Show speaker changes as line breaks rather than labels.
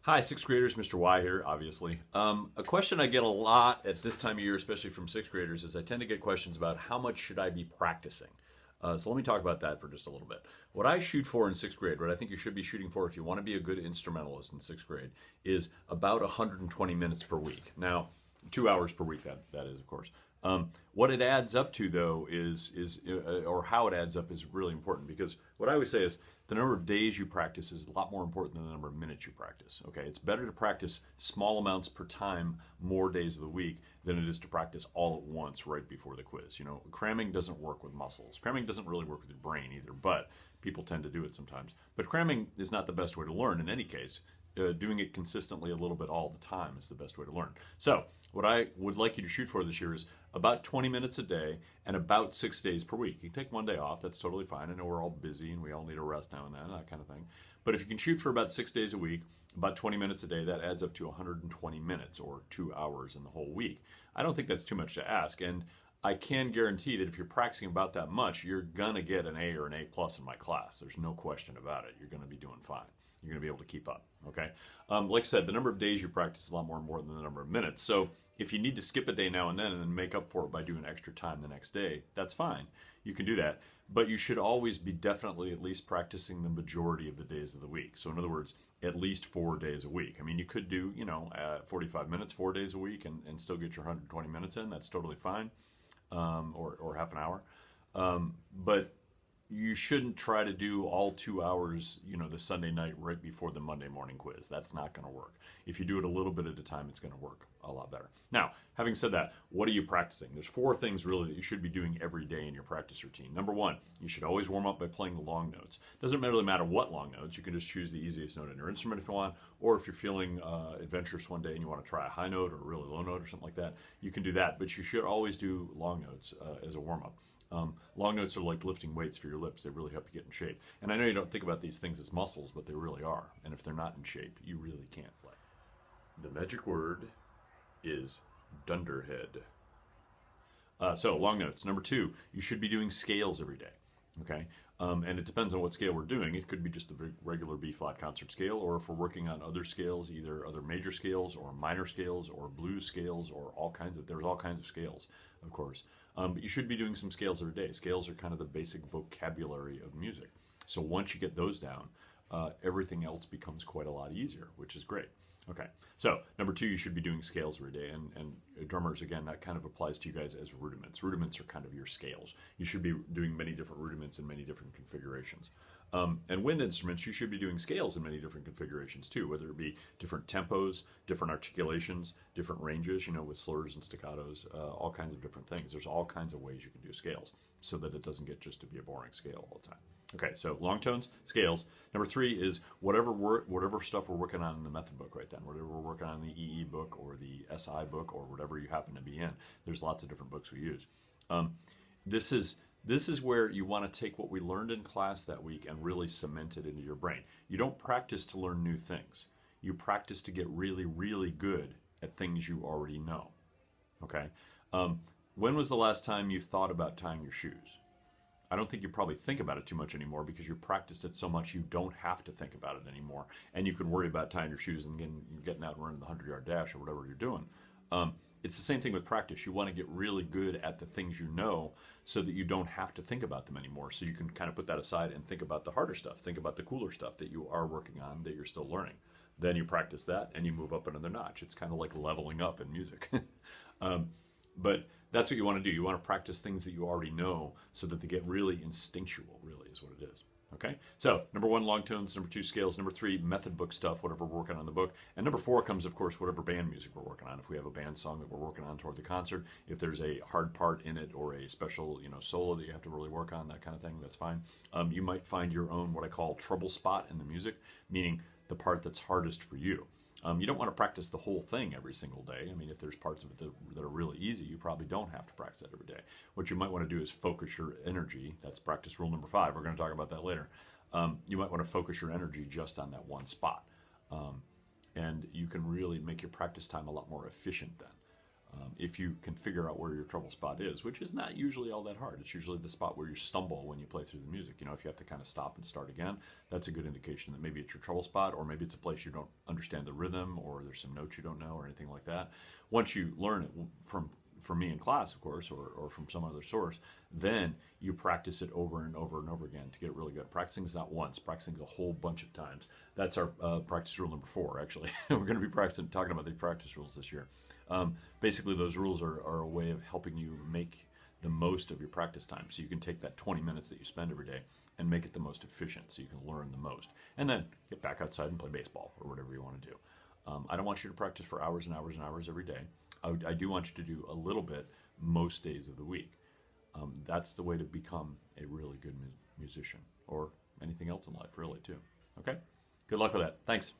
Hi, sixth graders. Mr. Y here, obviously. A question I get a lot at this time of year, especially from sixth graders, is I tend to get questions about how much should I be practicing. So let me talk about that for just a little bit. What I shoot for in sixth grade, what I think you should be shooting for if you want to be a good instrumentalist in sixth grade, is about 120 minutes per week. Now, 2 hours per week, that is, of course. What it adds up to, though, or how it adds up is really important because what I always say is the number of days you practice is a lot more important than the number of minutes you practice. Okay, it's better to practice small amounts per time, more days of the week, than it is to practice all at once right before the quiz. You know, cramming doesn't work with muscles. Cramming doesn't really work with your brain either, but people tend to do it sometimes. But cramming is not the best way to learn in any case. Doing it consistently a little bit all the time is the best way to learn. So, what I would like you to shoot for this year is about 20 minutes a day and about 6 days per week. You can take one day off, that's totally fine. I know we're all busy and we all need a rest now and then, that kind of thing. But if you can shoot for about 6 days a week, about 20 minutes a day, that adds up to 120 minutes or 2 hours in the whole week. I don't think that's too much to ask. And I can guarantee that if you're practicing about that much, you're going to get an A or an A plus in my class. There's no question about it. You're going to be doing fine. You're going to be able to keep up. Okay. Like I said, the number of days you practice is a lot more important than the number of minutes. So if you need to skip a day now and then make up for it by doing extra time the next day, that's fine. You can do that. But you should always be definitely at least practicing the majority of the days of the week. So in other words, at least 4 days a week. I mean, you could do, 45 minutes, 4 days a week and still get your 120 minutes in. That's totally fine. Or half an hour. But you shouldn't try to do all 2 hours, the Sunday night right before the Monday morning quiz. That's not going to work. If you do it a little bit at a time, it's going to work a lot better. Now, having said that, what are you practicing? There's 4 things really that you should be doing every day in your practice routine. Number 1, you should always warm up by playing the long notes. Doesn't really matter what long notes. You can just choose the easiest note in your instrument if you want, or if you're feeling adventurous one day and you want to try a high note or a really low note or something like that, you can do that. But you should always do long notes as a warm up. Long notes are like lifting weights for your lips. They really help you get in shape. And I know you don't think about these things as muscles, but they really are. And if they're not in shape, you really can't play. The magic word is dunderhead. So long notes. Number 2, you should be doing scales every day. Okay, and it depends on what scale we're doing. It could be just the regular B flat concert scale, or if we're working on other scales, either other major scales or minor scales or blues scales or there's all kinds of scales, of course. But you should be doing some scales every day. Scales are kind of the basic vocabulary of music. So once you get those down, everything else becomes quite a lot easier, which is great. Okay, so number 2, you should be doing scales every day. And drummers, again, that kind of applies to you guys as rudiments. Rudiments are kind of your scales. You should be doing many different rudiments in many different configurations. And wind instruments, you should be doing scales in many different configurations too, whether it be different tempos, different articulations, different ranges, with slurs and staccatos, all kinds of different things. There's all kinds of ways you can do scales so that it doesn't get just to be a boring scale all the time. Okay, so long tones, scales. Number 3 is whatever stuff we're working on in the method book right then, whatever we're working on in the EE book or the SI book or whatever you happen to be in. There's lots of different books we use. This is where you want to take what we learned in class that week and really cement it into your brain. You don't practice to learn new things. You practice to get really, really good at things you already know. Okay? When was the last time you thought about tying your shoes? I don't think you probably think about it too much anymore because you practiced it so much you don't have to think about it anymore. And you can worry about tying your shoes and getting out and running the 100-yard dash or whatever you're doing. It's the same thing with practice. You want to get really good at the things you know so that you don't have to think about them anymore. So you can kind of put that aside and think about the harder stuff. Think about the cooler stuff that you are working on that you're still learning. Then you practice that and you move up another notch. It's kind of like leveling up in music. But that's what you want to do. You want to practice things that you already know so that they get really instinctual, really is what it is. Okay? So, number 1, long tones. Number 2, scales. Number 3, method book stuff, whatever we're working on in the book. And number 4 comes, of course, whatever band music we're working on. If we have a band song that we're working on toward the concert, if there's a hard part in it or a special, solo that you have to really work on, that kind of thing, that's fine. You might find your own, what I call trouble spot in the music, meaning the part that's hardest for you. You don't want to practice the whole thing every single day. I mean, if there's parts of it that are really easy, you probably don't have to practice it every day. What you might want to do is focus your energy. That's practice rule number 5. We're going to talk about that later. You might want to focus your energy just on that one spot. And you can really make your practice time a lot more efficient then. If you can figure out where your trouble spot is, which is not usually all that hard. It's usually the spot where you stumble when you play through the music. You know, if you have to kind of stop and start again, that's a good indication that maybe it's your trouble spot, or maybe it's a place you don't understand the rhythm, or there's some notes you don't know, or anything like that. Once you learn it from me in class, of course, or from some other source, then you practice it over and over and over again to get really good. Practicing is not once, practicing is a whole bunch of times. That's our practice rule number 4, actually. We're going to be talking about the practice rules this year. Basically, those rules are a way of helping you make the most of your practice time. So you can take that 20 minutes that you spend every day and make it the most efficient, so you can learn the most. And then get back outside and play baseball or whatever you want to do. I don't want you to practice for hours and hours and hours every day. I do want you to do a little bit most days of the week. That's the way to become a really good musician, or anything else in life, really, too. Okay? Good luck with that. Thanks.